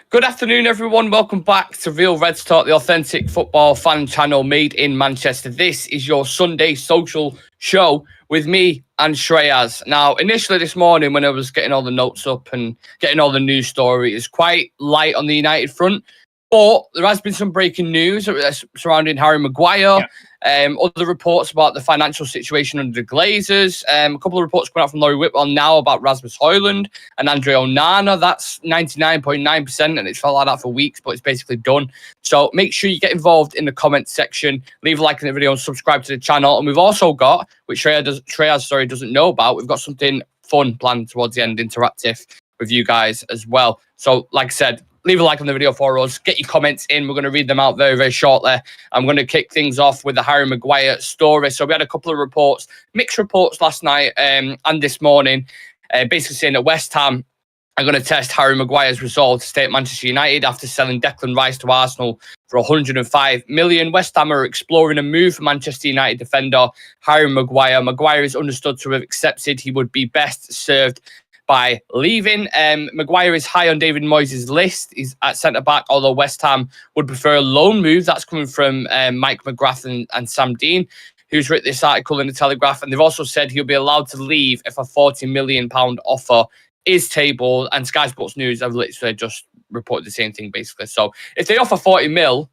Good afternoon, everyone. Welcome back to Real Reds Talk, the authentic football fan channel made in Manchester. This is your Sunday social show with me and Shreyas. Now, initially this morning when I was getting all the notes up and getting all the news story, it's quite light on the United front. But there has been some breaking news surrounding Harry Maguire. Other reports about the financial situation under the Glazers. A couple of reports coming out from Laurie Whitwell now about Rasmus Højlund and Andre Onana. That's 99.9%, and it's felt like that for weeks, but it's basically done. So make sure you get involved in the comments section, leave a like in the video, and subscribe to the channel. And we've also got, which Shreyas doesn't know about, we've got something fun planned towards the end, interactive with you guys as well. So, like I said, leave a like on the video for us. Get your comments in. We're going to read them out very, very shortly. I'm going to kick things off with the Harry Maguire story. So we had a couple of reports, mixed reports last night and this morning, basically saying that West Ham are going to test Harry Maguire's resolve to stay at Manchester United after selling Declan Rice to Arsenal for 105 million. West Ham are exploring a move for Manchester United defender Harry Maguire. Maguire is understood to have accepted he would be best served by leaving. Maguire is high on David Moyes' list. He's at centre-back, although West Ham would prefer a loan move. That's coming from Mike McGrath and Sam Dean, who's written this article in The Telegraph. And they've also said he'll be allowed to leave if a £40 million offer is tabled. And Sky Sports News have literally just reported the same thing, basically. So if they offer 40 mil,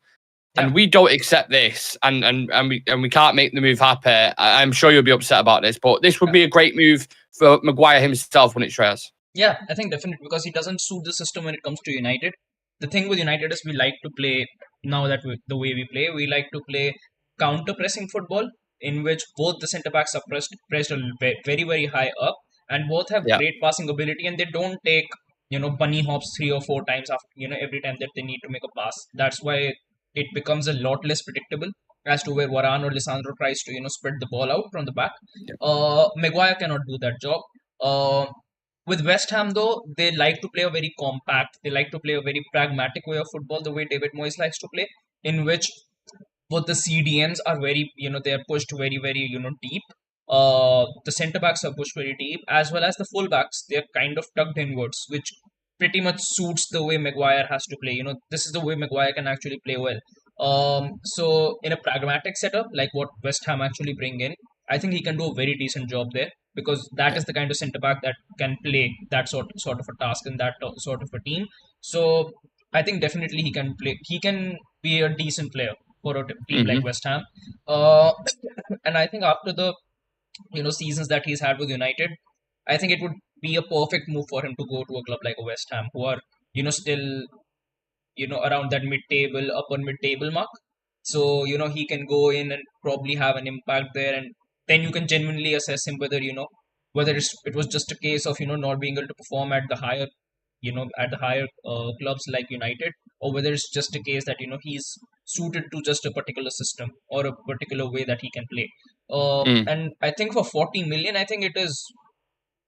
and we don't accept this, and we can't make the move happen, I'm sure you'll be upset about this. But this would be a great move for Maguire himself when it Shreyas. Yeah, I think definitely because he doesn't suit the system when it comes to United. The thing with United is we like to play, now that the way we play, we like to play counter-pressing football in which both the centre-backs are pressed very, very high up, and both have great passing ability, and they don't take, bunny hops 3 or 4 times after, every time that they need to make a pass. That's why it becomes a lot less predictable as to where Varane or Lisandro tries to, spread the ball out from the back. Maguire cannot do that job. With West Ham, though, they like to play a very compact, they like to play a very pragmatic way of football, the way David Moyes likes to play, in which both the CDMs are very, they are pushed very, very, deep. The centre-backs are pushed very deep, as well as the full-backs. They're kind of tucked inwards, which pretty much suits the way Maguire has to play. This is the way Maguire can actually play well. So in a pragmatic setup, like what West Ham actually bring in, I think he can do a very decent job there, because that is the kind of centre-back that can play that sort of a task in that sort of a team. So I think definitely he can play. He can be a decent player for a team like West Ham. And I think after the seasons that he's had with United, I think it would be a perfect move for him to go to a club like a West Ham, who are still around that upper mid-table mark. So he can go in and probably have an impact there, and then you can genuinely assess him whether whether it was just a case of not being able to perform at the higher clubs like United, or whether it's just a case that he's suited to just a particular system or a particular way that he can play. And I think for 40 million, I think it is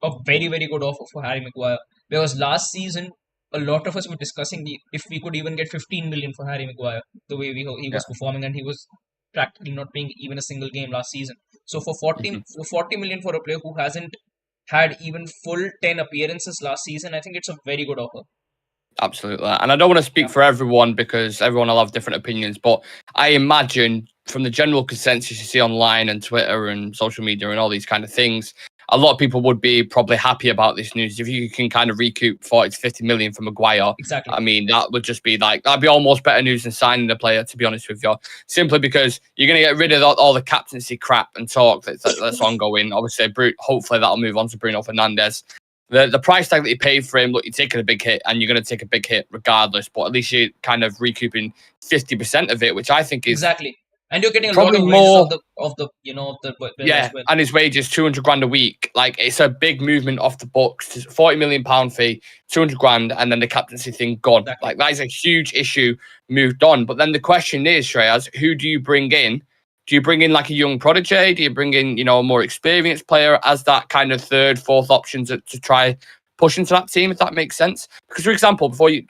a very, very good offer for Harry Maguire, because last season a lot of us were discussing if we could even get 15 million for Harry Maguire, the way he was performing, and he was practically not playing even a single game last season. So for 40 million for a player who hasn't had even full 10 appearances last season, I think it's a very good offer. Absolutely. And I don't want to speak for everyone, because everyone will have different opinions, but I imagine from the general consensus you see online and Twitter and social media and all these kind of things, a lot of people would be probably happy about this news. If you can kind of recoup 40 to 50 million for Maguire, exactly. I mean, that would just be that'd be almost better news than signing the player, to be honest with you. Simply because you're going to get rid of all the captaincy crap and talk that's ongoing. Obviously, hopefully that'll move on to Bruno Fernandes. The price tag that you paid for him, look, you're taking a big hit, and you're going to take a big hit regardless, but at least you're kind of recouping 50% of it, which I think is... Exactly. And you're getting a lot of wages of the yeah, well. And his wages, 200 grand a week. Like, it's a big movement off the books. 40 million pound fee, 200 grand, and then the captaincy thing gone. Exactly. Like, that is a huge issue moved on. But then the question is, Shreyas, who do you bring in? Do you bring in like a young prodigy? Do you bring in, a more experienced player as that kind of third, fourth option to try push into that team, if that makes sense? Because, for example, before you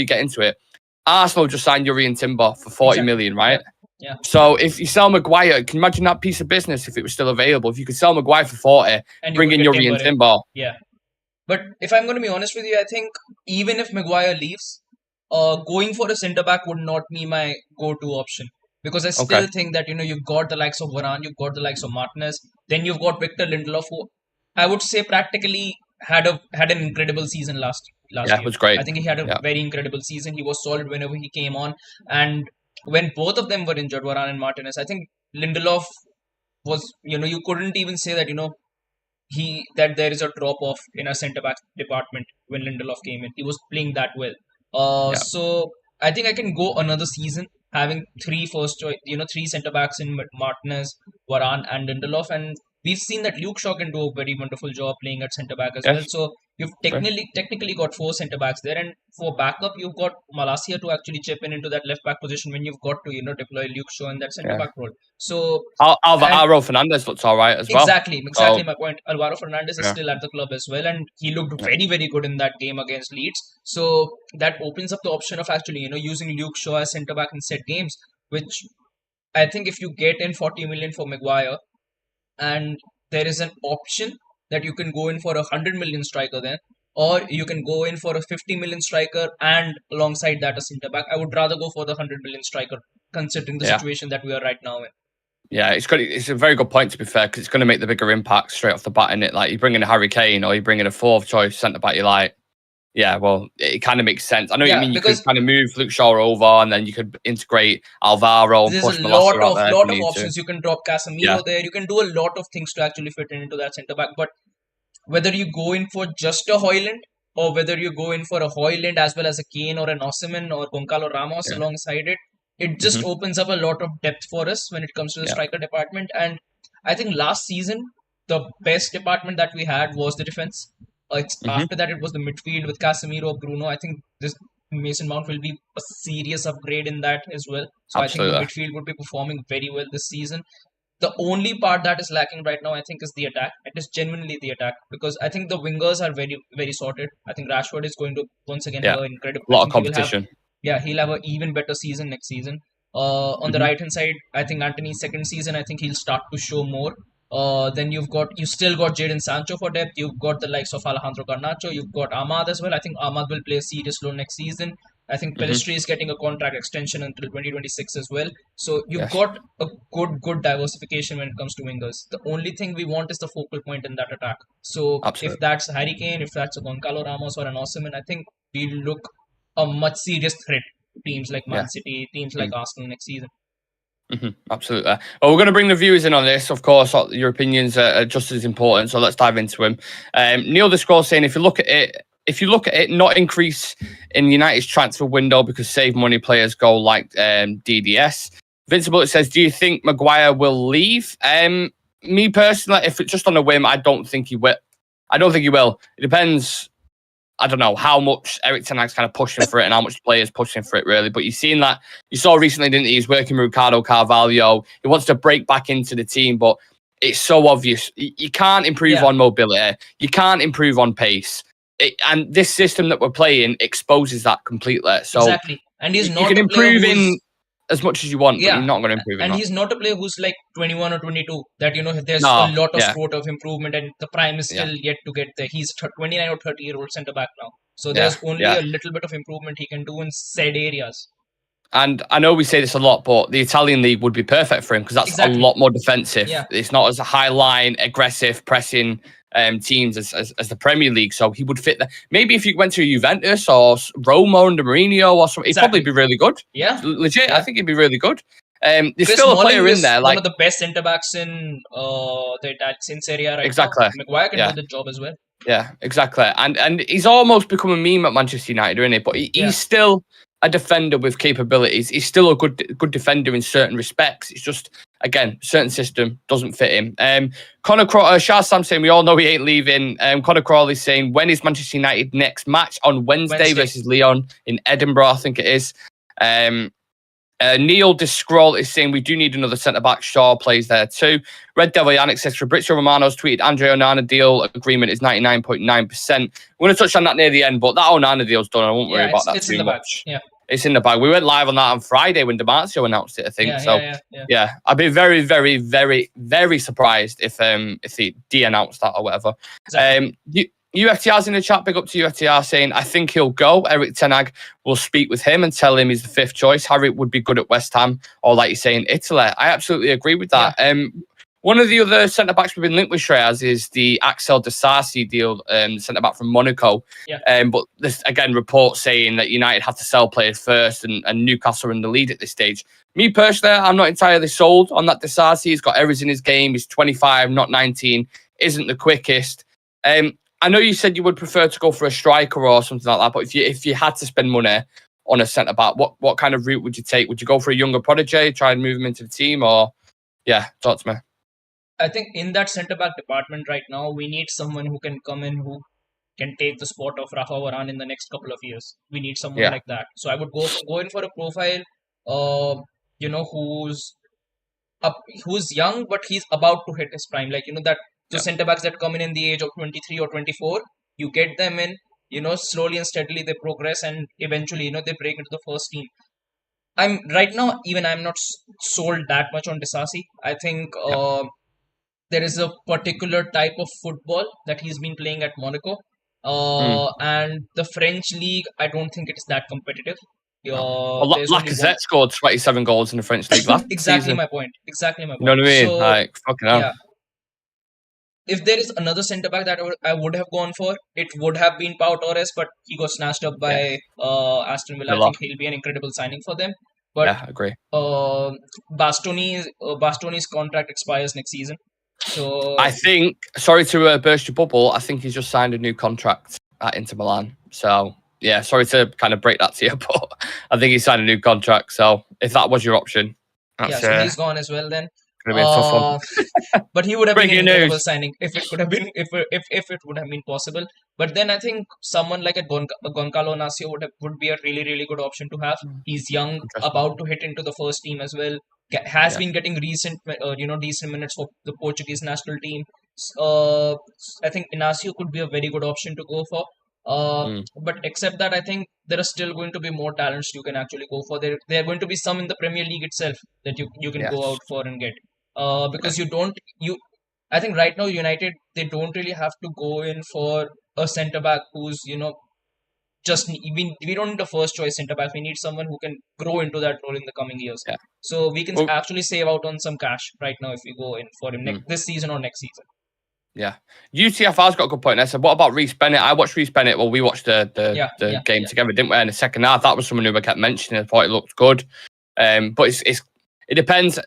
get into it, Arsenal just signed Urian Timber for 40 million, right? Yeah. So if you sell Maguire, can you imagine that piece of business if it was still available? If you could sell Maguire for 40, and bring in Urian Timber. Yeah. But if I'm going to be honest with you, I think even if Maguire leaves, going for a centre back would not be my go-to option because I still Okay. think that you've got the likes of Varane, you've got the likes of Martinez, then you've got Victor Lindelof, who I would say practically had an incredible season last Yeah, it year. was great. I think he had a Yeah. very incredible season. He was solid whenever he came on, and when both of them were injured, Varane and Martinez, I think Lindelof was you couldn't even say that that there is a drop off in our centre back department when Lindelof came in. He was playing that well. Yeah. So I think I can go another season having three first choice, three centre backs in Martinez, Varane, and Lindelof, and we've seen that Luke Shaw can do a very wonderful job playing at centre back as well. Yes. So you've Okay. technically got four centre backs there, and for backup you've got Malacia to actually chip in into that left back position when you've got to deploy Luke Shaw in that centre Yeah. back role. So and Alvaro Fernandez looks all right as well. exactly So, my point. Alvaro Fernandez is yeah. still at the club as well, and he looked Yeah. very, very good in that game against Leeds. So that opens up the option of actually, using Luke Shaw as centre back in set games, which I think if you get in 40 million for Maguire, and there is an option that you can go in for 100 million striker then, or you can go in for a 50 million striker and alongside that a centre back. I would rather go for the 100 million striker considering the Yeah. situation that we are right now in. Yeah, it's a very good point, to be fair, because it's going to make the bigger impact straight off the bat, in it. Like, you bring in a Harry Kane or you bring in a fourth choice centre back, you're like, yeah, well, it kind of makes sense. I know what you Yeah, mean. You because could kind of move Luke Shaw over, and then you could integrate Alvaro and there's push a lot Malacia out of there if lot you of need to. options. You can drop Yeah, Casemiro there. You can do a lot of things to actually fit into that centre back. But whether you go in for just a Hoyland or whether you go in for a Hoyland as well as a Kane or an Osimhen or Goncalo Ramos yeah, alongside it, it just opens up a lot of depth for us when it comes to the yeah. striker department. And I think last season the best department that we had was the defense. After that, it was the midfield with Casemiro, Bruno. I think this Mason Mount will be a serious upgrade in that as well. So I think the Absolutely. midfield would be performing very well this season. The only part that is lacking right now, I think, is the attack. It is genuinely the attack because I think the wingers are very, very sorted. I think Rashford is going to once again have Yeah, an incredible. a I lot of think he will have, competition. yeah, he'll have an even better season next season. On the right hand side, I think Anthony's second season, I think he'll start to show more. Then you still got Jadon Sancho for depth. You've got the likes of Alejandro Garnacho. You've got Ahmad as well. I think Ahmad will play a serious role next season. I think Pelistri is getting a contract extension until 2026 as well. So you've Yes, got a good diversification when it comes to wingers. The only thing we want is the focal point in that attack. So if absolutely. that's Harry Kane, if that's a Goncalo Ramos or an Osimhen, I think we look a much serious threat to teams like Yeah. Man City, teams like Arsenal next season. Absolutely. Well, we're going to bring the viewers in on this. Of course, your opinions are just as important. So let's dive into them. Neil the Scroll saying, if you look at it, not increase in United's transfer window because save money players go like DDS. Vincible says, do you think Maguire will leave? Me personally, if it's just on a whim, I don't think he will. It depends. I don't know how much Eric Ten Hag's kind of pushing for it and how much the players pushing for it, really. But you saw recently, didn't he? He's working with Ricardo Carvalho. He wants to break back into the team, but it's so obvious. You can't improve on mobility. You can't improve on pace. And this system that we're playing exposes that completely. So exactly. And he's not you can a player improve who's, in as much as you want, but yeah, you're not going to improve in and that. he's not a player who's like 21 or 22 that there's No, a lot of yeah. scope of improvement and the prime is Yeah. still yet to get there. He's 29 or 30-year-old centre back now, so Yeah, there's only yeah. a little bit of improvement he can do in said areas. And I know we say this a lot, but the Italian league would be perfect for him because that's Exactly. a lot more defensive. Yeah. It's not as a high line, aggressive, pressing teams as the Premier League. So he would fit that. Maybe if you went to Juventus or Roma under Mourinho or something, he'd probably be really good. Yeah, Legit, yeah. I think he'd be really good. There's Chris still a player Smalling in is there, one like of the best centre backs in the Italian Serie A right exactly. now. Maguire can Yeah. do the job as well. Yeah, exactly. And he's almost become a meme at Manchester United, isn't he? But he's still a defender with capabilities. He's still a good defender in certain respects. It's just, again, certain system doesn't fit him. Connor Crawley, Shah Sam saying, we all know he ain't leaving. Connor Crawley saying, when is Manchester United next match? On Wednesday versus Lyon in Edinburgh, I think it is. Neil Discroll is saying we do need another centre-back. Shaw plays there too. Red Devil Yannick says Fabrizio Romano's tweeted Andre Onana deal agreement is 99.9%. We're going to touch on that near the end, but that Onana deal's done. I won't worry about that too much. Yeah. It's in the bag. We went live on that on Friday when Damarcio announced it, I think. Yeah. I'd be very, very, very, very surprised if he de-announced that or whatever. Exactly. UFTR's in the chat. Big up to UFTR saying, I think he'll go. Eric Ten Hag will speak with him and tell him he's the 5th choice. Harry would be good at West Ham or, like you're saying, Italy. I absolutely agree with that. Yeah. One of the other centre-backs we've been linked with, Shreyas, is the Axel Disasi deal, centre-back from Monaco. Yeah. But there's, again, reports saying that United have to sell players first and Newcastle are in the lead at this stage. Me, personally, I'm not entirely sold on that Disasi. He's got errors in his game. He's 25, not 19. Isn't the quickest. I know you said you would prefer to go for a striker or something like that, but if you had to spend money on a centre-back, what kind of route would you take? Would you go for a younger prodigy, try and move him into the team, or... Yeah, talk to me. I think in that centre-back department right now, we need someone who can come in who can take the spot of Rafa Varane in the next couple of years. We need someone like that. So I would go in for a profile, who's young, but he's about to hit his prime. Like, that the centre-backs that come in the age of 23 or 24, you get them in, slowly and steadily they progress and eventually, they break into the first team. I'm not sold that much on Disasi. I think there is a particular type of football that he's been playing at Monaco. And the French league, I don't think it's that competitive. Lacazette scored 27 goals in the French league last season. My point. Exactly my point. You know what I mean? So, fucking hell. Yeah. If there is another centre-back that I would have gone for, it would have been Pau Torres, but he got snatched up by Aston Villa. I think he'll be an incredible signing for them. But yeah, I agree. Bastoni's contract expires next season. So I think, sorry to burst your bubble, I think he's just signed a new contract at Inter Milan. So, yeah, sorry to kind of break that to you, but I think he signed a new contract. So, if that was your option, so he's gone as well then. Gonna be a tough one. But he would have been an incredible signing if it could have been if it would have been possible. But then I think someone like a Goncalo Nasio would be a really, really good option to have. He's young, about to hit into the first team as well. Has been getting decent minutes for the Portuguese national team. I think Inacio could be a very good option to go for. But except that, I think there are still going to be more talents you can actually go for. There are going to be some in the Premier League itself that you can go out for and get. Because I think right now United, they don't really have to go in for a centre back who's we don't need a first choice centre back. We need someone who can grow into that role in the coming years. Yeah. So we can actually save out on some cash right now if we go in for him this season or next season. Yeah. UTFR's got a good point there. So what about Reece Bennett? I watched Reece Bennett. Well, we watched the game together, didn't we? In the second half, that was someone who I kept mentioning. I thought it looked good. But it depends.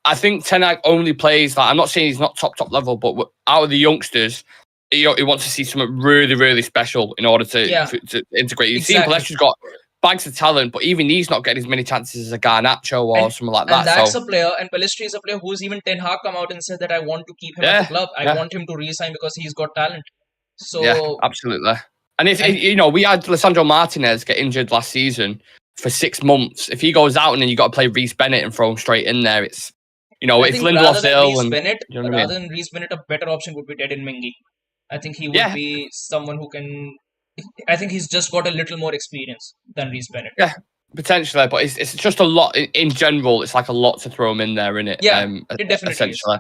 I think Ten Hag only plays I'm not saying he's not top level, but out of the youngsters, he wants to see something really, really special in order to integrate. You've seen Palestri's got bags of talent, but even he's not getting as many chances as a Garnacho or something like that. And that's a player, and Palestri is a player who's even Ten Hag come out and said that I want to keep him at the club. I want him to re-sign because he's got talent. So yeah, absolutely. And if we had Lisandro Martinez get injured last season for 6 months, if he goes out and then you got to play Reece Bennett and throw him straight in there, it's if Lindelof's ill rather than Reece Bennett, a better option would be Dedin Mengi. I think he would be someone who can. I think he's just got a little more experience than Reece Bennett. Yeah, potentially, but it's just a lot in general. It's like a lot to throw him in there, isn't it? Yeah, it definitely essentially.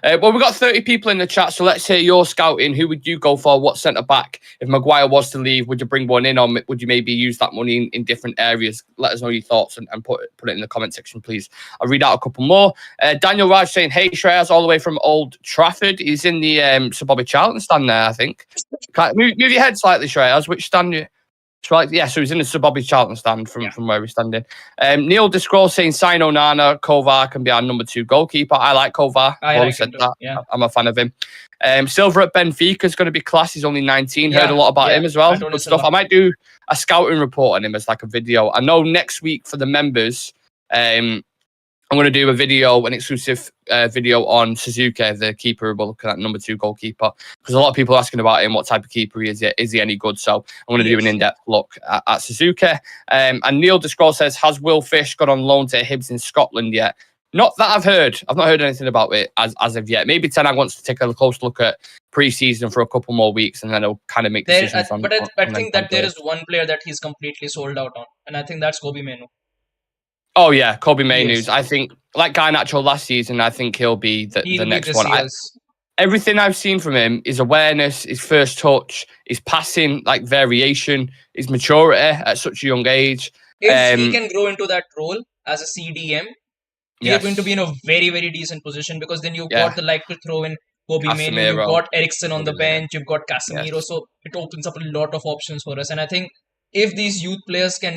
Well, we've got 30 people in the chat, so let's hear your scouting. Who would you go for? What centre back? If Maguire was to leave, would you bring one in, or would you maybe use that money in different areas? Let us know your thoughts and put it in the comment section, please. I'll read out a couple more. Daniel Raj saying, "Hey, Shreyas, all the way from Old Trafford." He's in the Sir Bobby Charlton stand there, I think. Move your head slightly, Shreyas. Which stand you? Yeah, so he's in the Sir Bobby Charlton stand from where we're standing. Neil Discroll saying Sign Onana, Kovar can be our number 2 goalkeeper. I like Kovar. I like said that. Yeah. I'm a fan of him. Silver at Benfica is going to be class. He's only 19. Heard a lot about him as well. Good stuff. I might do a scouting report on him as like a video. I know next week for the members, I'm going to do a video, an exclusive video on Suzuki, the keeper. We're looking at number 2 goalkeeper, because a lot of people are asking about him, what type of keeper he is. Is he any good? So I'm going to do an in-depth look at Suzuki. And Neil Discroll says, has Will Fish gone on loan to Hibs in Scotland yet? Not that I've heard. I've not heard anything about it as of yet. Maybe Ten Hag wants to take a close look at pre-season for a couple more weeks, and then he'll kind of make decisions on. But I think that there is one player that he's completely sold out on, and I think that's Kobe Mainoo. Oh yeah, Kobe Mainoo. I think like Garnacho last season, I think he'll be the next one. everything I've seen from him, his awareness, his first touch, his passing, like variation, his maturity at such a young age. If he can grow into that role as a CDM, you're going to Yes. be in a very, very decent position, because then you've Yeah. got the like to throw in Kobe Manu, you've Casemiro. got Ericsson on the Probably, yeah. bench, you've got Casemiro, Yes. so it opens up a lot of options for us. And I think if these youth players can,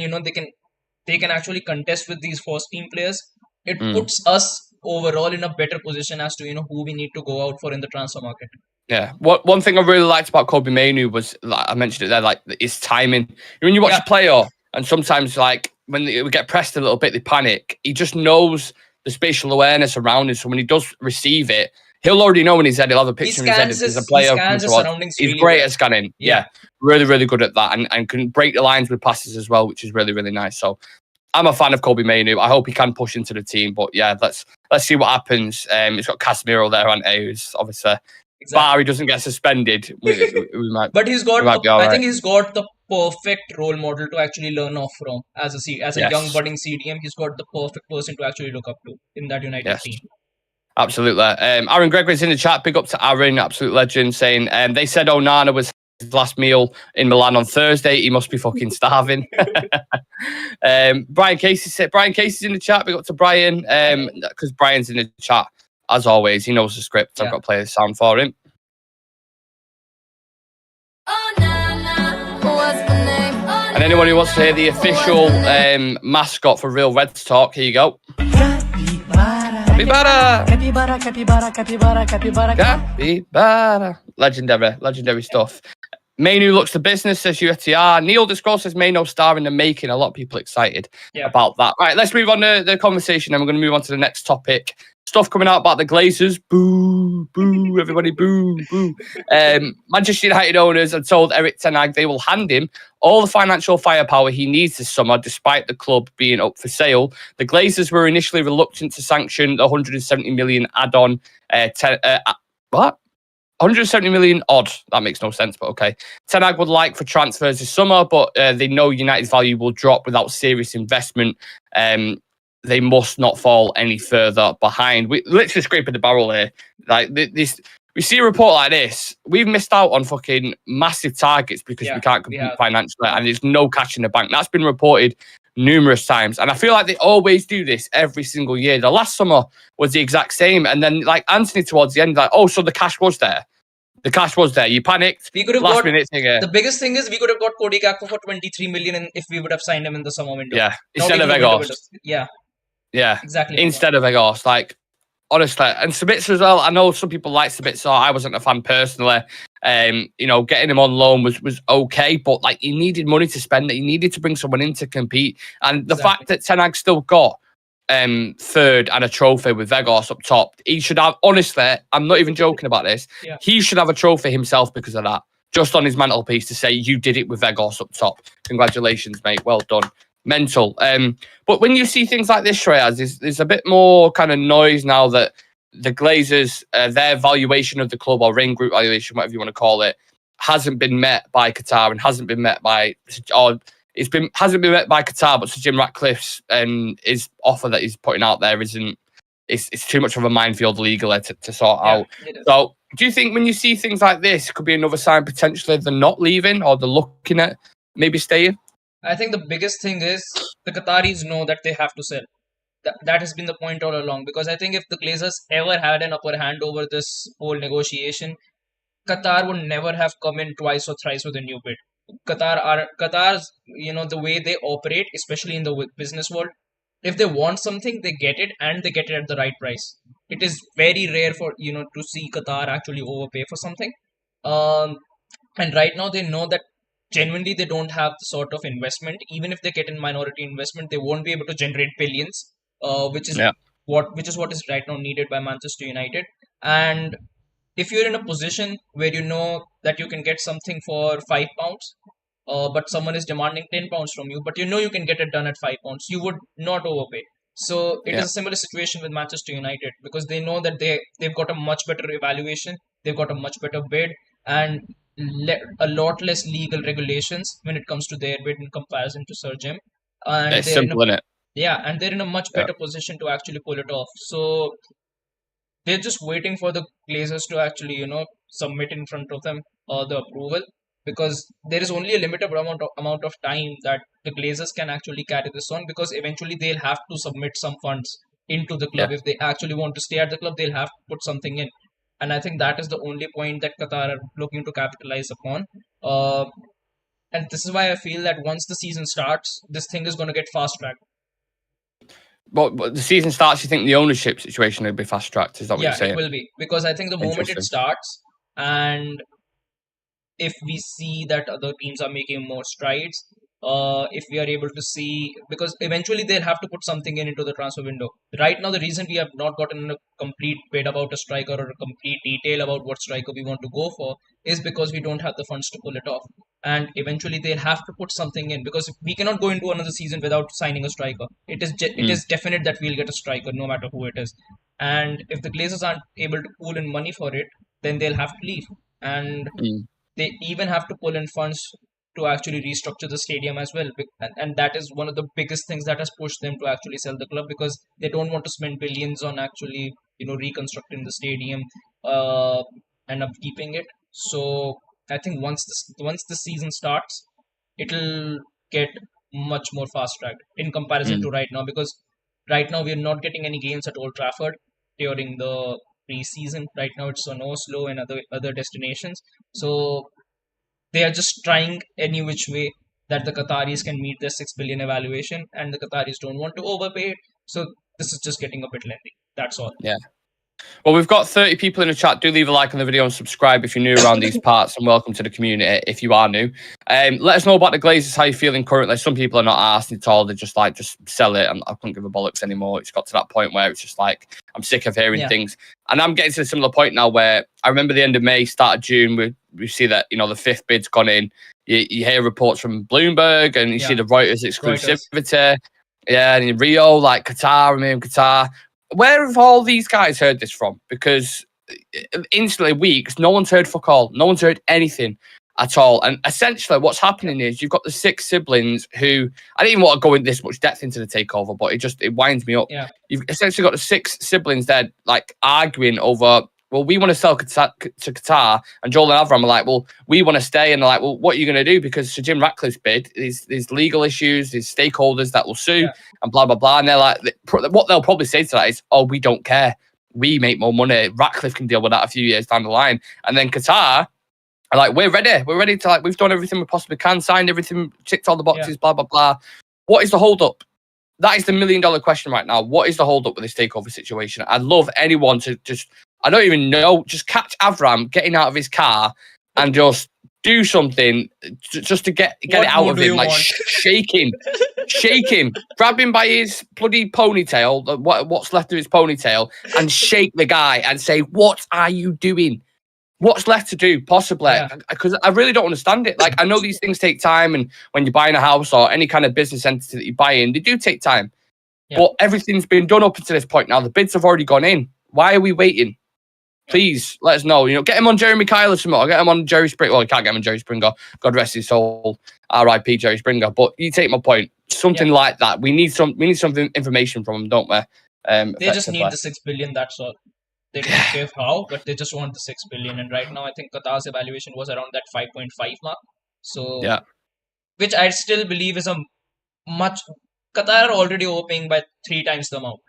they can actually contest with these first team players, it puts us overall in a better position as to who we need to go out for in the transfer market. Yeah. One thing I really liked about Kobe Manu was, like I mentioned it there, like his timing. When you watch a player, and sometimes like when they get pressed a little bit, they panic. He just knows the spatial awareness around him. So when he does receive it, he'll already know in his head. He'll have a picture in his head. There's a player. He scans his surroundings. He's really great well. at scanning. Yeah. Really, really good at that, and can break the lines with passes as well, which is really, really nice. So I'm a fan of Kobe Manu. I hope he can push into the team. But yeah, let's see what happens. It's got Casemiro there, and who's obviously. Bar he doesn't get suspended, we might. But he's got. I think he's got the perfect role model to actually learn off from as a young budding CDM. He's got the perfect person to actually look up to in that United team. Absolutely. Aaron Gregory's in the chat. Big up to Aaron, absolute legend, saying they said Onana was his last meal in Milan on Thursday. He must be fucking starving. Brian Casey's in the chat. Big up to Brian, because Brian's in the chat. As always, he knows the script. I've got to play the sound for him. And anyone who wants to hear the official mascot for Real Reds Talk, here you go. Capybara! Capybara, capybara, capybara, capybara. Capybara. Legendary stuff. Manu looks the business, says UFTR. Neil Discross says Mano star in the making. A lot of people excited about that. Right, let's move on to the conversation, and we're going to move on to the next topic. Stuff coming out about the Glazers. Boo, boo, everybody, boo, boo. Manchester United owners have told Erik ten Hag they will hand him all the financial firepower he needs this summer, despite the club being up for sale. The Glazers were initially reluctant to sanction the 170 million add-on. What? 170 million odd. That makes no sense, but okay. Ten Hag would like for transfers this summer, but they know United's value will drop without serious investment. They must not fall any further behind. We literally scraping the barrel here. Like this, we see a report like this. We've missed out on fucking massive targets because we can't compete financially, and there's no cash in the bank. That's been reported numerous times, and I feel like they always do this every single year. The last summer was the exact same, and then like Anthony towards the end, like, oh, so the cash was there. The cash was there. You panicked. We could have last minute thing. The biggest thing is we could have got Cody Gakpo for 23 million if we would have signed him in the summer window. Yeah, instead of Egos. Yeah, exactly. Instead of Egos, like honestly, and Sabitzer as well. I know some people like Sabitzer. I wasn't a fan personally. Getting him on loan was okay, but like he needed money to spend. He needed to bring someone in to compete, and the fact that Ten Hag still got third and a trophy with Vegas up top, he should have. Honestly, I'm not even joking about this. Yeah. He should have a trophy himself because of that. Just on his mantelpiece to say you did it with Vegas up top. Congratulations, mate. Well done. Mental. But when you see things like this, Shreyas, there's a bit more kind of noise now that the Glazers, their valuation of the club or ring group valuation, whatever you want to call it, hasn't been met by Qatar and hasn't been met by, hasn't been met by Qatar, but Sir Jim Ratcliffe's his offer that he's putting out there it's too much of a minefield legally to sort out. So do you think when you see things like this, it could be another sign potentially they're not leaving or they're looking at maybe staying? I think the biggest thing is the Qataris know that they have to sell. That has been the point all along, because I think if the Glazers ever had an upper hand over this whole negotiation, Qatar would never have come in twice or thrice with a new bid. Qatar's, the way they operate, especially in the business world, if they want something, they get it, and they get it at the right price. It is very rare for, to see Qatar actually overpay for something. And right now they know that genuinely they don't have the sort of investment. Even if they get in minority investment, they won't be able to generate billions, which is what is right now needed by Manchester United. And if you're in a position where you know that you can get something for £5, but someone is demanding £10 from you, but you can get it done at £5, you would not overpay. So it is a similar situation with Manchester United, because they know that they've got a much better evaluation, they've got a much better bid, and a lot less legal regulations when it comes to their bid in comparison to Sir Jim. And it's simple, isn't it? Yeah, and they're in a much better position to actually pull it off. So they're just waiting for the Glazers to actually, submit in front of them the approval, because there is only a limited amount of time that the Glazers can actually carry this on, because eventually they'll have to submit some funds into the club. Yeah. If they actually want to stay at the club, they'll have to put something in. And I think that is the only point that Qatar are looking to capitalize upon. Uh, and this is why I feel that once the season starts, this thing is going to get fast tracked. But the season starts, you think the ownership situation will be fast tracked? Is that what you're Yeah, it saying? will be, because I think the moment it Interesting. starts, and if we see that other teams are making more strides, if we are able to see, because eventually they'll have to put something into the transfer window. Right now, the reason we have not gotten a complete bid about a striker or a complete detail about what striker we want to go for is because we don't have the funds to pull it off. And eventually they'll have to put something in, because we cannot go into another season without signing a striker. It is definite that we'll get a striker no matter who it is. And if the Glazers aren't able to pool in money for it, then they'll have to leave. And Mm. they even have to pull in funds to actually restructure the stadium as well. And that is one of the biggest things that has pushed them to actually sell the club, because they don't want to spend billions on actually, reconstructing the stadium uh, and upkeeping it. So I think once the season starts, it'll get much more fast tracked in comparison to Mm. right now, because right now we're not getting any games at Old Trafford during the pre-season. Right now it's on Oslo and other destinations. So they are just trying any which way that the Qataris can meet their 6 billion evaluation, and the Qataris don't want to overpay it. So this is just getting a bit lengthy. That's all. Yeah. Well, we've got 30 people in the chat. Do leave a like on the video and subscribe if you're new around these parts, and welcome to the community if you are new. Let us know about the Glazers, how you're feeling currently. Some people are not asking at all. They're just like, just sell it. And I couldn't give a bollocks anymore. It's got to that point where it's just like, I'm sick of hearing things. And I'm getting to a similar point now where I remember the end of May, start of June, we see that, the fifth bid's gone in. You hear reports from Bloomberg and you see the Reuters exclusivity. Yeah, and in Rio, like Qatar. Where have all these guys heard this from? Because instantly weeks, no one's heard fuck all. No one's heard anything at all. And essentially what's happening is you've got the 6 siblings who, I didn't even want to go into this much depth into the takeover, but it winds me up. Yeah. You've essentially got the 6 siblings there like arguing over, well, we want to sell to Qatar, and Joel and Avram are like, well, we want to stay, and they're like, well, what are you going to do? Because Sir Jim Ratcliffe's bid, there's legal issues, there's stakeholders that will sue, and blah, blah, blah. And they're like, what they'll probably say to that is, oh, we don't care. We make more money. Ratcliffe can deal with that a few years down the line. And then Qatar are like, we're ready. We're ready to, like, we've done everything we possibly can, signed everything, ticked all the boxes, blah, blah, blah. What is the hold up? That is the $1 million question right now. What is the hold up with this takeover situation? I'd love anyone to just, I don't even know, just catch Avram getting out of his car and just do something just to get it out of him. Like shake him, grab him by his bloody ponytail, what's left of his ponytail, and shake the guy and say, what are you doing? What's left to do, possibly? Because I really don't understand it. Like, I know these things take time, and when you're buying a house or any kind of business entity that you buy in, they do take time. But everything's been done up until this point now. The bids have already gone in. Why are we waiting? Please let us know. Get him on Jeremy Kyle or something. Or get him on Jerry Springer. Well, you can't get him on Jerry Springer. God rest his soul. R.I.P. Jerry Springer. But you take my point. Something like that. We need some information from him, don't we? They just need the 6 billion. That's all. They don't care how, but they just want the 6 billion. And right now, I think Qatar's evaluation was around that 5.5 mark. So, which I still believe is a much. Qatar are already overpaying by 3 times the amount.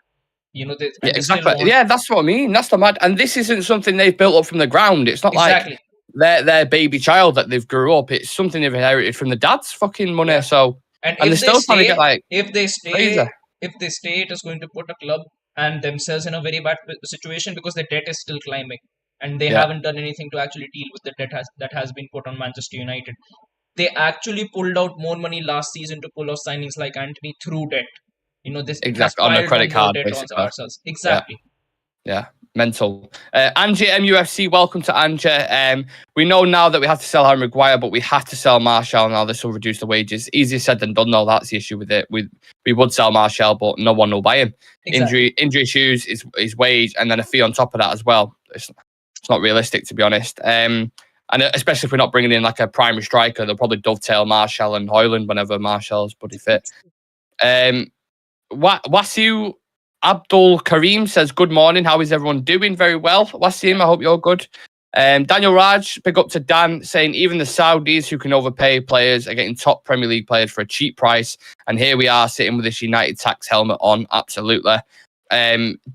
Exactly. Yeah, that's what I mean. That's the mad. And this isn't something they've built up from the ground. It's not like their baby child that they've grew up. It's something they've inherited from the dad's fucking money. So, and they're still trying to get like. If they stay, it is going to put a club and themselves in a very bad situation, because the debt is still climbing, and they haven't done anything to actually deal with the debt that has been put on Manchester United. They actually pulled out more money last season to pull off signings like Anthony through debt. This on the credit card, basically. Exactly. Yeah. Mental. Angie MUFC, welcome to Angie. We know now that we have to sell Harry Maguire, but we have to sell Martial now. This will reduce the wages. Easier said than done, though. That's the issue with it. We would sell Martial, but no one will buy him. Injury issues, his wage, and then a fee on top of that as well. It's not realistic, to be honest. And especially if we're not bringing in like a primary striker, they'll probably dovetail Martial and Højlund whenever Martial's bloody fit. Wasu Abdul Karim says, good morning. How is everyone doing? Very well. Wasim, I hope you're good. Daniel Raj, big up to Dan, saying even the Saudis who can overpay players are getting top Premier League players for a cheap price. And here we are sitting with this United tax helmet on. Absolutely.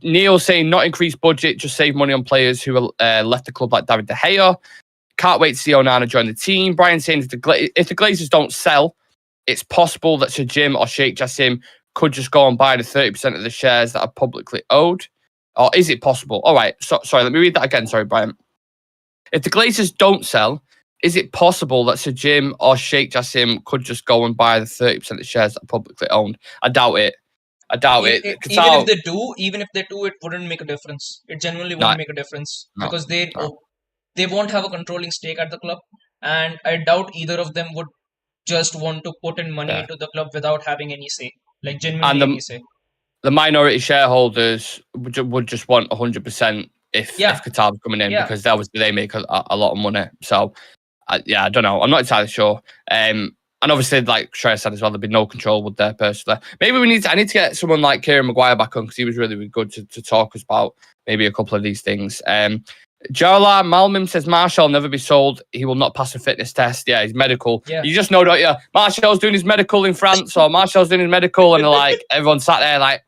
Neil saying not increase budget, just save money on players who left the club like David De Gea. Can't wait to see Onana join the team. Brian saying if the Glazers don't sell, it's possible that Sir Jim or Sheikh Jassim could just go and buy the 30% of the shares that are publicly owed. Or is it possible? All right. Sorry, let me read that again. Sorry, Brian. If the Glazers don't sell, is it possible that Sir Jim or Sheikh Jassim could just go and buy the 30% of the shares that are publicly owned? I doubt it. Even if they do, it wouldn't make a difference. It genuinely wouldn't make a difference because they won't have a controlling stake at the club, and I doubt either of them would just want to put in money into the club without having any say, like genuinely any say. The minority shareholders would just want 100% if Qatar was coming in because obviously they make a lot of money. So, I don't know. I'm not entirely sure. And obviously, like Shreya said as well, there'd be no control, would there, personally? Maybe I need to get someone like Harry Maguire back on because he was really, really good to talk us about maybe a couple of these things. Jarla Malmim says Marshall will never be sold. He will not pass a fitness test. Yeah, he's medical. Yeah. You just know, don't you? Marshall's doing his medical in France or Marshall's doing his medical and like everyone sat there like,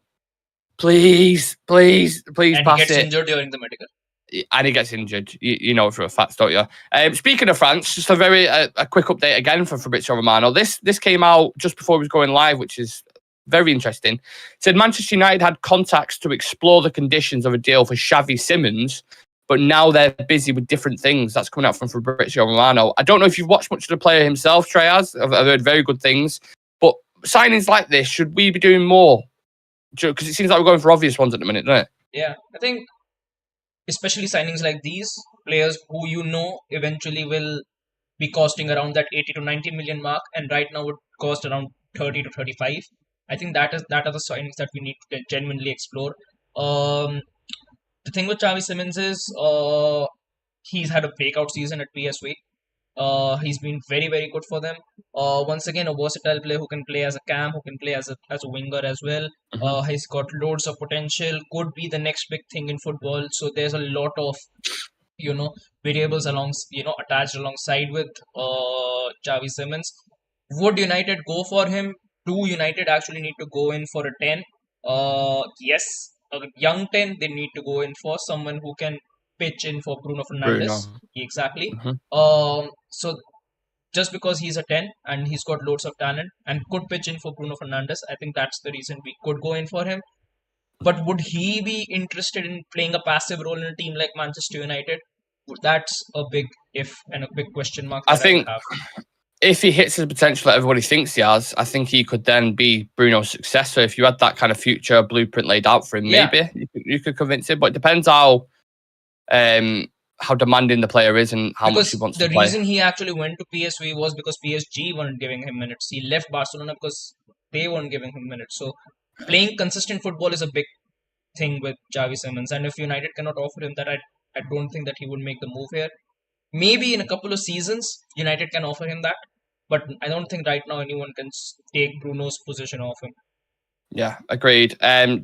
please pass it. And he gets injured during the medical. And he gets injured. You know for a fact, don't you? Speaking of France, just a very a quick update again for Fabrizio Romano. This came out just before he was going live, which is very interesting. It said Manchester United had contacts to explore the conditions of a deal for Xavi Simons, but now they're busy with different things. That's coming out from Fabrizio Romano. I don't know if you've watched much of the player himself, Treyas. I've heard very good things. But signings like this, should we be doing more? Because it seems like we're going for obvious ones at the minute, doesn't it? Yeah, I think especially signings like these, players who eventually will be costing around that 80 to 90 million mark, and right now would cost around 30 to 35. I think that are the signings that we need to genuinely explore. The thing with Xavi Simons is he's had a breakout season at PSV. He's been very, very good for them. Once again, a versatile player who can play as a cam, who can play as a winger as well. He's got loads of potential. Could be the next big thing in football. So there's a lot of variables attached alongside with Xavi Simons. Would United go for him? Do United actually need to go in for a 10? Yes, a young 10 they need to go in for someone who can pitch in for Bruno Fernandes. Exactly. So just because he's a 10 and he's got loads of talent and could pitch in for Bruno Fernandes, I think that's the reason we could go in for him. But would he be interested in playing a passive role in a team like Manchester United? That's a big if and a big question mark. I think if he hits his potential that everybody thinks he has, I think he could then be Bruno's successor. If you had that kind of future blueprint laid out for him, maybe you could convince him. But it depends how demanding the player is and how much he wants to play. The reason he actually went to PSV was because PSG weren't giving him minutes. He left Barcelona because they weren't giving him minutes. So playing consistent football is a big thing with Xavi Simons. And if United cannot offer him that, I don't think that he would make the move here. Maybe in a couple of seasons, United can offer him that. But I don't think right now anyone can take Bruno's position off him. Yeah, agreed. Dan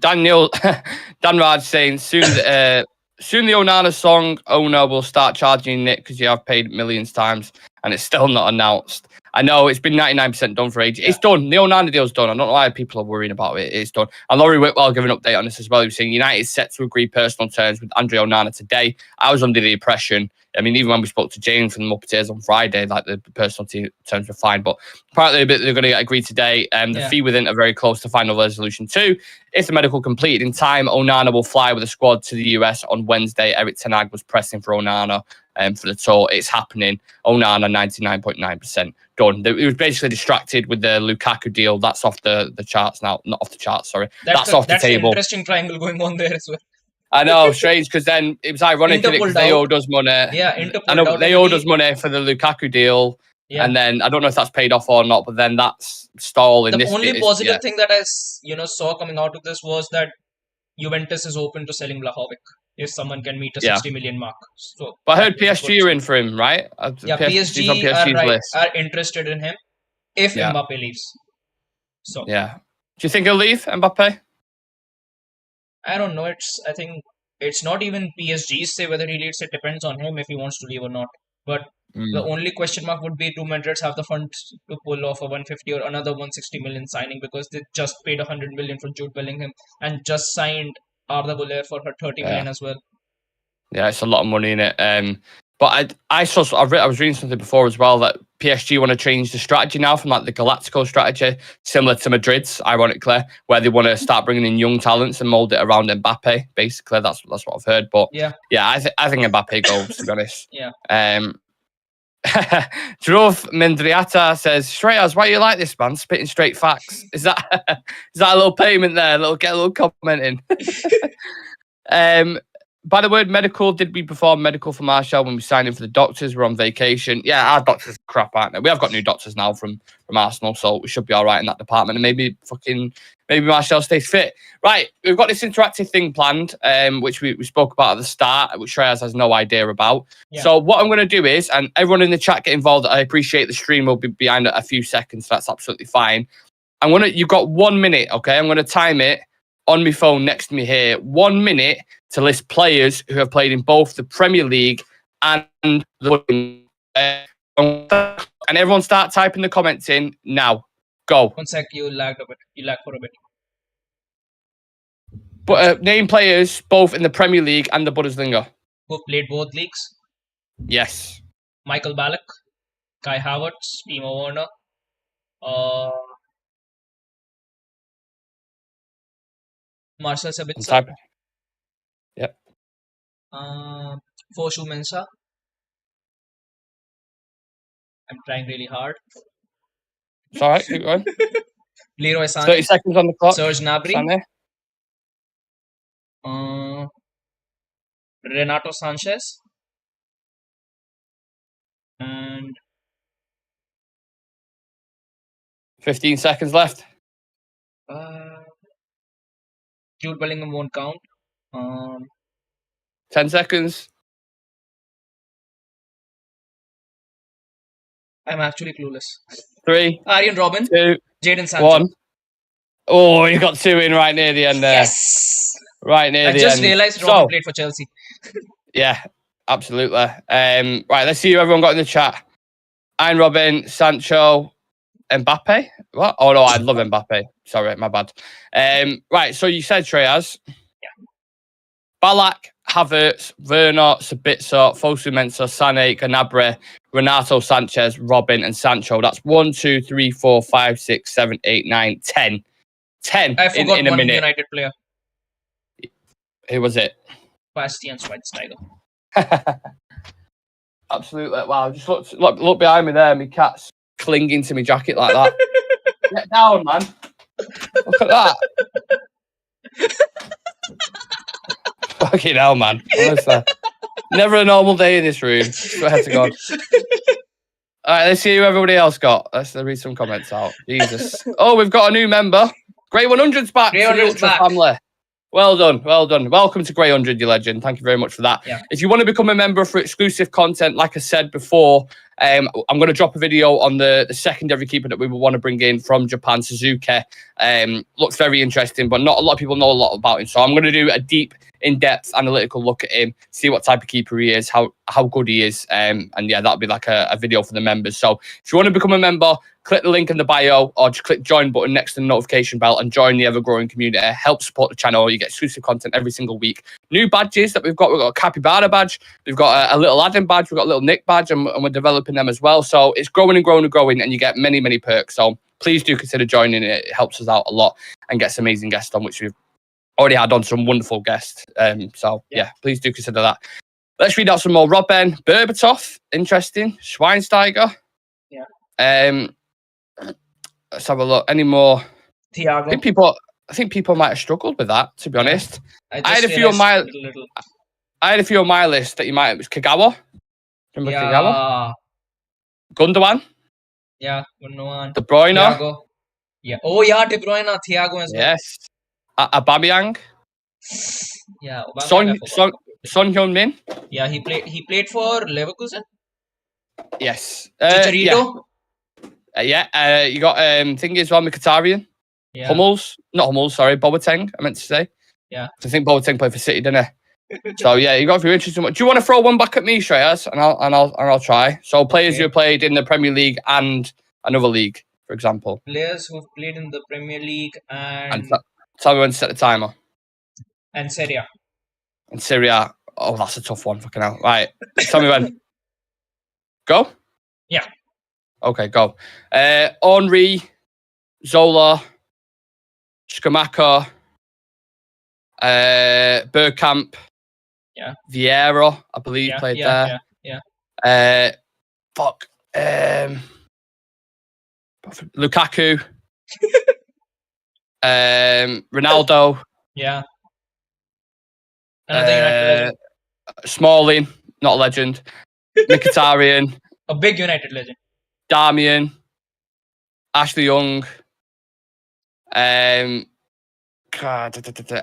Raj saying soon the Onana song owner will start charging it because you have paid millions times and it's still not announced. I know it's been 99% done for ages. Yeah. It's done. The Onana deal's done. I don't know why people are worrying about it. It's done. And Laurie Whitwell gave an update on this as well. He was saying United is set to agree personal terms with Andre Onana today. I was under the impression, even when we spoke to Jane from the Muppeters on Friday, like the personal terms were fine. But apparently they're going to get agreed today. The fee within are very close to final resolution too. If the medical completed in time, Onana will fly with the squad to the US on Wednesday. Eric Ten Hag was pressing for Onana for the tour. It's happening. Onana 99.9% done. It was basically distracted with the Lukaku deal. That's off the charts now. Not off the charts, sorry. That's off the table. That's an interesting triangle going on there as well. I know, strange, because then it was ironic because they owed us money. Yeah, I know they owed us money for the Lukaku deal. Yeah. And then I don't know if that's paid off or not, but then that's stalling. The only positive thing that I saw coming out of this was that Juventus is open to selling Vlahovic if someone can meet a 60 million mark. So, but I heard PSG are in for him, right? PSG are interested in him if Mbappe leaves. So yeah, do you think he'll leave, Mbappe? I don't know. I think it's not even PSG's say whether he leaves. It depends on him if he wants to leave or not. But the only question mark would be, do Madrid have the funds to pull off a 150 or another 160 million signing, because they just paid 100 million for Jude Bellingham and just signed Arda Güler for her 30 Yeah. million as well. Yeah, it's a lot of money in it. But I was reading something before as well that PSG want to change the strategy now from like the Galactico strategy, similar to Madrid's, ironically, where they want to start bringing in young talents and mold it around Mbappe. Basically, that's what I've heard. But Yeah, I think Mbappe goes, to be honest. yeah. Drove Mendriata says, Shreyas, why are you like this, man? Spitting straight facts. Is that a little payment there? Get a little comment in. By the word medical, did we perform medical for Martial when we signed him for the doctors? We're on vacation. Yeah, our doctors are crap, aren't they? We have got new doctors now from Arsenal, so we should be all right in that department. And maybe Martial stays fit. Right, we've got this interactive thing planned, which we spoke about at the start, which Shreyas has no idea about. Yeah. So what I'm going to do is, and everyone in the chat get involved. I appreciate the stream will be behind a few seconds, so that's absolutely fine. You've got 1 minute, okay? I'm going to time it on my phone next to me here. 1 minute to list players who have played in both the Premier League and the and everyone start typing the comments in now. Go. 1 sec, you lagged a bit. You lagged for a bit. But name players both in the Premier League and the Bundesliga. Who played both leagues? Yes. Michael Ballack, Kai Havertz, Timo Werner, Marcel Sabitzer. Yep. Foshu Mensah. I'm trying really hard. It's all right, keep going. Leroy Sané. 30 seconds on the clock. Serge Gnabry. Sané. Renato Sanchez. And 15 seconds left. Jude Bellingham won't count. 10 seconds. I'm actually clueless. 3. Arjen Robben. 2. Jadon Sancho. 1. Oh, you got 2 in right near the end there. Yes. Right near the end. I just realised Robben played for Chelsea. Yeah, absolutely. Right, let's see who everyone got in the chat. Arjen Robben, Sancho, Mbappe. What? Oh no, I love Mbappe. Sorry, my bad. Right, so you said Shreyas. Yeah. Ballack, Havertz, Werner, Sabitzer, Fosu Mensah, Sané, Gnabry, Renato Sanchez, Robben, and Sancho. That's 1, 2, 3, 4, 5, 6, 7, 8, 9, 10. 10 I forgot in a one minute. United player. Who was it? Bastian Schweinsteiger. Absolutely. Wow, just look behind me there. My cat's clinging to my jacket like that. Get down, man. Look at that. Fucking hell, man. Honestly. Never a normal day in this room. Swear to God. All right, let's see who everybody else got. Let's read some comments out. Jesus. Oh, we've got a new member. Grey 100's back. Grey 100's back. Family. Well done, well done. Welcome to Grey 100, you legend. Thank you very much for that. Yeah. If you want to become a member for exclusive content, like I said before, I'm going to drop a video on the secondary keeper that we will want to bring in from Japan, Suzuki. Looks very interesting, but not a lot of people know a lot about him. So I'm going to do a deep, in-depth analytical look at him, see what type of keeper he is, how good he is. And yeah, that'll be like a video for the members. So if you want to become a member, click the link in the bio or just click join button next to the notification bell and join the ever-growing community. Help support the channel. You get exclusive content every single week. New badges that we've got. We've got a Capybara badge. We've got a little Adam badge. We've got a little Nick badge, and we're developing them as well. So it's growing and growing and growing, and you get many, many perks. So please do consider joining it. It helps us out a lot and gets amazing guests on, which we've already had on some wonderful guests. So yeah, please do consider that. Let's read out some more. Robben, Berbatov, interesting. Schweinsteiger. Yeah. Let's have a look. Any more? Thiago. I think people might have struggled with that, to be honest. I had a few on my list that you might. It was Kagawa. Remember Kagawa? Gundogan. Yeah, Gundogan. De Bruyne. Thiago. Yeah. Oh yeah, De Bruyne, Thiago as well. Yes. Aubameyang. Yeah. Son Heung-min. Yeah, he played for Leverkusen. Yes. Chicharito. You got thing as well, Mkhitaryan. Yeah. Not Hummels, sorry, Boateng, I meant to say. Yeah. I think Boateng played for City, didn't he? So yeah, you got a few interesting ones. Do you want to throw one back at me, Shreyas? And I'll try. So players Okay. who played in the Premier League and another league, for example. Players who've played in the Premier League And tell me when to set the timer. and Serie A. And Syria. Oh, that's a tough one. Fucking hell. Right. Tell me when. Go? Yeah. Okay, go. Henry, Zola, Skamaka, Bergkamp. Yeah. Vieira, I believe, played there. Yeah. Fuck. Lukaku. Ronaldo. Yeah. Another United legend. Smalling, not a legend. Mkhitaryan. A big United legend. Darmian. Ashley Young.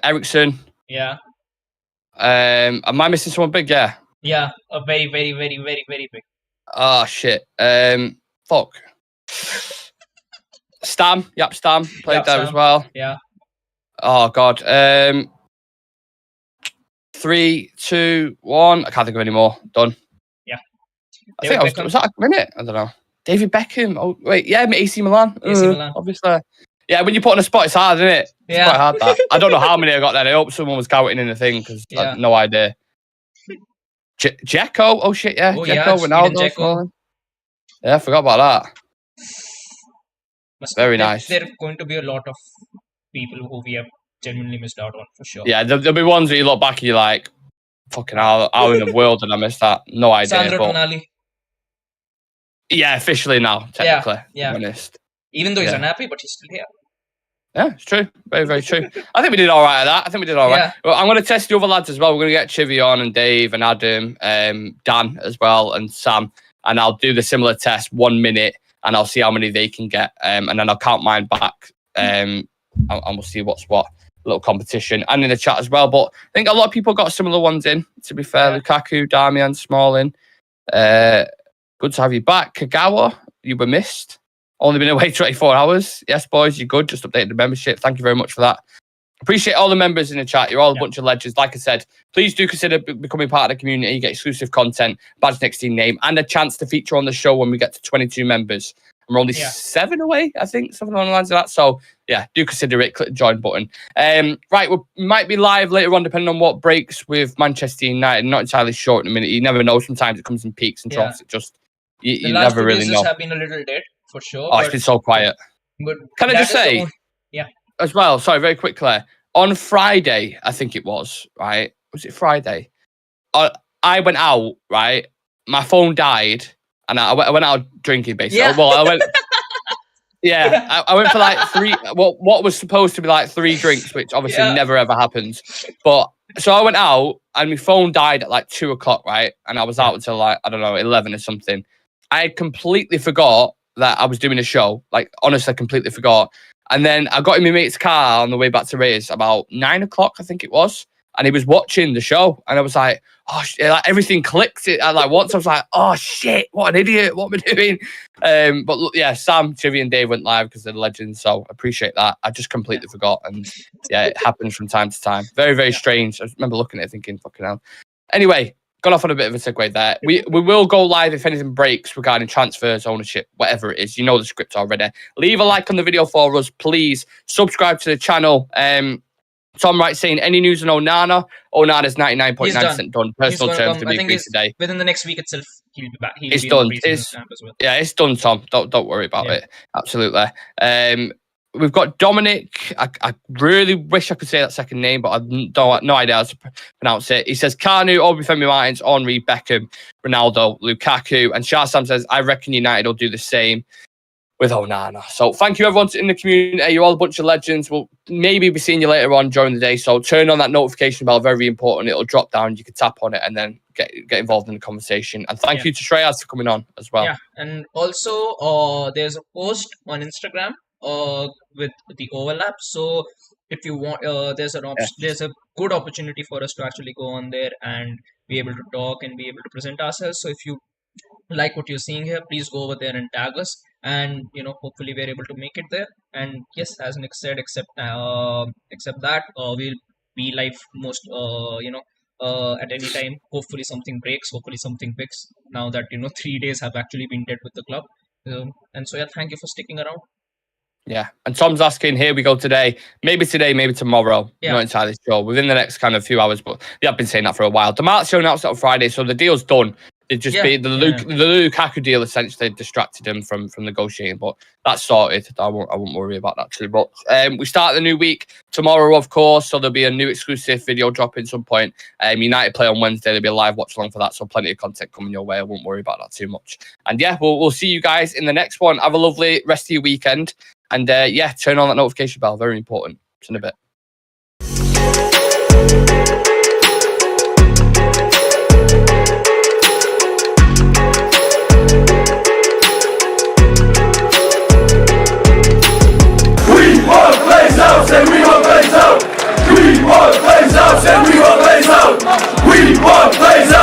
Ericsson. Yeah. Am I missing someone big? Yeah. Yeah. A very, very, very, very, very big. Oh shit. Fuck. Stam. Yep, Stam played there as well. Yeah. Oh god. 3, 2, 1. I can't think of any more. Done. Yeah. I think was that a minute? I don't know. David Beckham. Oh wait, yeah, AC Milan. AC Milan. Obviously. Yeah, when you put on a spot, it's hard, isn't it? It's quite hard. That. I don't know how many I got there. I hope someone was counting in the thing because I have no idea. Dzeko. Oh shit, yeah. Dzeko, Ronaldo. Yeah, I forgot about that. Very nice. There are going to be a lot of people who we have genuinely missed out on for sure. Yeah, there'll be ones that you look back and you're like, fucking how in the world did I miss that? No idea. Sandro Tonali. Yeah, officially now, technically. Yeah. To be honest. Even though he's unhappy, but he's still here. Yeah, it's true. Very, very true. I think we did all right at that. I think we did all right. Well, I'm going to test the other lads as well. We're going to get Chivy on and Dave and Adam, Dan as well, and Sam. And I'll do the similar test 1 minute and I'll see how many they can get. And then I'll count mine back. And we'll see what's what. Little competition and in the chat as well. But I think a lot of people got similar ones in, to be fair. Yeah. Lukaku, Darmian, Smalling. Good to have you back. Kagawa, you were missed. Only been away 24 hours. Yes, boys, you're good. Just updated the membership. Thank you very much for that. Appreciate all the members in the chat. You're all a bunch of legends. Like I said, please do consider becoming part of the community. You get exclusive content, badge next to your name, and a chance to feature on the show when we get to 22 members. And we're only 7 away, I think, something along the lines of that. So, yeah, do consider it. Click the join button. Right, we might be live later on, depending on what breaks with Manchester United. Not entirely sure in a minute. You never know. Sometimes it comes in peaks and troughs. It just, you never really know. The last 2 days have been a little dead, for sure. Oh, it's been so quiet. But can I just say, as well, sorry, very quickly, on Friday, I think it was, right? Was it Friday? I went out, right? My phone died. And I went out drinking, basically. Yeah. Well, I went... Yeah, I went for like 3... What was supposed to be like 3 drinks, which obviously never, ever happens. But... So I went out, and my phone died at like 2 o'clock, right? And I was out until like, I don't know, 11 or something. I completely forgot that I was doing a show. Like, honestly, I completely forgot. And then I got in my mate's car on the way back to Reyes about 9 o'clock, I think it was. And he was watching the show. And I was like, oh, like everything clicked. Like once I was like, oh, shit, what an idiot. What am I doing? But look, yeah, Sam, Chivy and Dave went live because they're legends. So I appreciate that. I just completely forgot. And yeah, it happens from time to time. Very, very strange. I remember looking at it thinking, fucking hell. Anyway, got off on a bit of a segue there. We will go live if anything breaks regarding transfers, ownership, whatever it is. You know the script already. Leave a like on the video for us, please. Subscribe to the channel. Tom Wright saying, any news on Onana? Onana's 99.9% done. Personal terms to be agreed today. Within the next week itself, he'll be back. It's done. Yeah, it's done, Tom. Don't worry about it. Absolutely. We've got Dominic. I really wish I could say that second name, but I don't no idea how to pronounce it. He says Kanu, Obafemi Martins, Henry, Beckham, Ronaldo, Lukaku. And Shah Sam says, I reckon United will do the same with Onana. So thank you everyone in the community. You're all a bunch of legends. We'll maybe be seeing you later on during the day. So turn on that notification bell, very important. It'll drop down. You can tap on it and then get involved in the conversation. And thank you to Shreyas for coming on as well. Yeah, and also there's a post on Instagram with the overlap. So if you want, there's a good opportunity for us to actually go on there and be able to talk and be able to present ourselves. So if you like what you're seeing here, please go over there and tag us, and hopefully we're able to make it there. And yes, as Nick said, except that we'll be live most at any time. Hopefully something breaks, hopefully something picks, now that 3 days have actually been dead with the club. And so yeah, thank you for sticking around. Yeah, and Tom's asking, here we go today, maybe tomorrow. Yeah. Not entirely sure, within the next kind of few hours, but they have been saying that for a while. The Martial announced it on Friday, so the deal's done. It just be the Lukaku deal essentially distracted him from negotiating, but that's sorted. I won't worry about that too much. We start the new week tomorrow, of course, so there'll be a new exclusive video dropping some point. United play on Wednesday. There'll be a live watch along for that, so plenty of content coming your way. I won't worry about that too much. And yeah, we'll see you guys in the next one. Have a lovely rest of your weekend, and yeah, turn on that notification bell. Very important. See you in a bit. And we want Glaze out! We want Glaze out! And we want Glaze out! We want Glaze out!